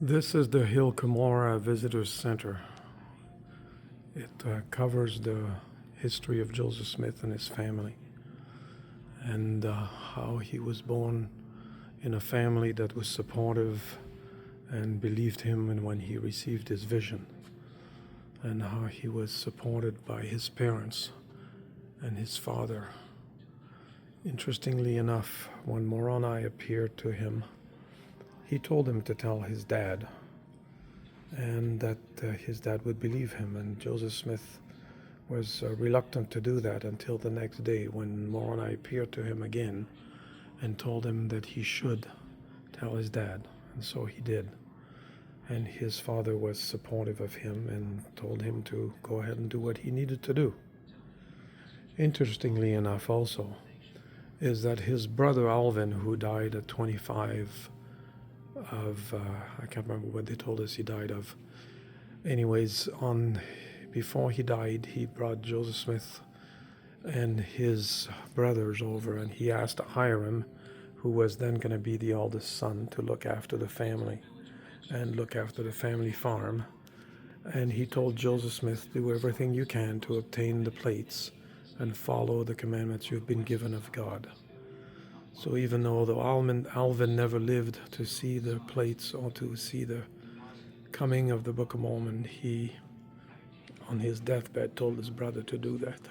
This is the Hill Cumorah Visitor Center. It covers the history of Joseph Smith and his family, and how he was born in a family that was supportive and believed him and when he received his vision, and how he was supported by his parents and his father. Interestingly enough, when Moroni appeared to him, he told him to tell his dad, and that his dad would believe him. And Joseph Smith was reluctant to do that until the next day when Moroni appeared to him again and told him that he should tell his dad. And so he did. And his father was supportive of him and told him to go ahead and do what he needed to do. Interestingly enough also is that his brother Alvin, who died at 25 of, I can't remember what they told us he died of. Anyways, before he died, he brought Joseph Smith and his brothers over, and he asked Hiram, who was then going to be the oldest son, to look after the family and look after the family farm. And he told Joseph Smith, do everything you can to obtain the plates and follow the commandments you've been given of God. So even though Alvin never lived to see the plates or to see the coming of the Book of Mormon, he, on his deathbed, told his brother to do that.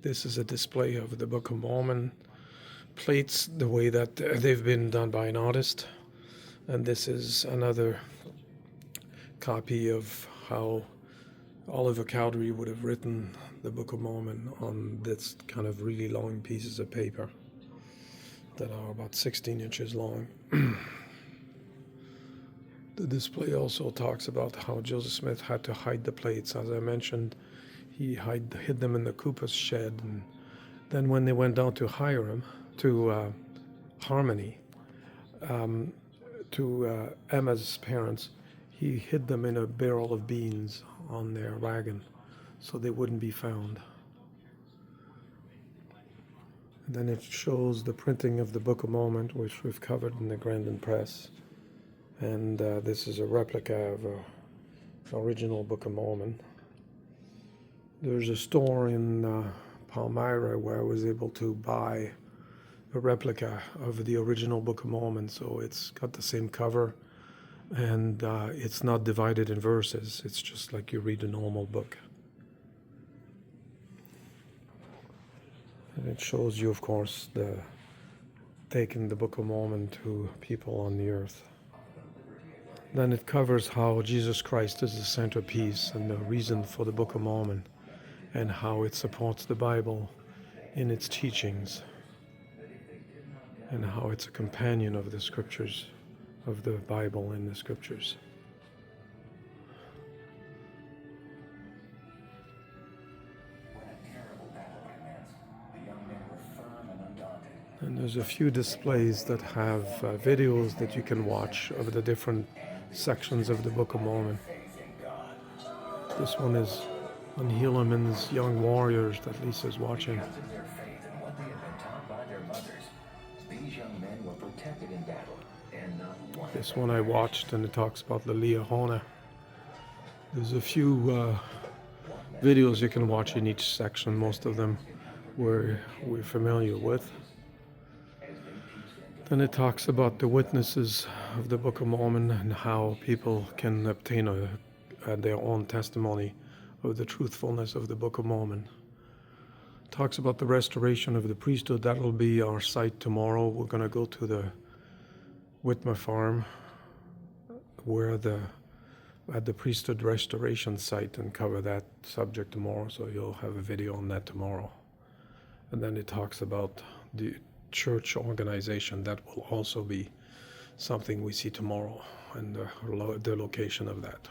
This is a display of the Book of Mormon plates the way that they've been done by an artist. And this is another copy of how Oliver Cowdery would have written the Book of Mormon on this kind of really long pieces of paper that are about 16 inches long. The display also talks about how Joseph Smith had to hide the plates. As I mentioned, he hid them in the cooper's shed, and then when they went down to Harmony, to Emma's parents, he hid them in a barrel of beans on their wagon so they wouldn't be found. And then it shows the printing of the Book of Mormon, which we've covered in the Grandin Press. And this is a replica of an original Book of Mormon. There's a store in Palmyra where I was able to buy a replica of the original Book of Mormon, so it's got the same cover, and it's not divided in verses. It's just like you read a normal book. And it shows you, of course, taking the Book of Mormon to people on the earth. Then it covers how Jesus Christ is the centerpiece and the reason for the Book of Mormon, and how it supports the Bible in its teachings, and how it's a companion of the scriptures, of the Bible and the scriptures. And there's a few displays that have videos that you can watch of the different sections of the Book of Mormon. This one is on Helaman's Young Warriors that Lisa's watching. This one I watched, and it talks about the Liahona. There's a few videos you can watch in each section. Most of them we're familiar with. Then it talks about the witnesses of the Book of Mormon and how people can obtain their own testimony of the truthfulness of the Book of Mormon. It talks about the restoration of the priesthood. That will be our site tomorrow. We're going to go to the Whitmer farm at the priesthood restoration site and cover that subject tomorrow. So you'll have a video on that tomorrow. And then it talks about the church organization. That will also be something we see tomorrow, and the location of that.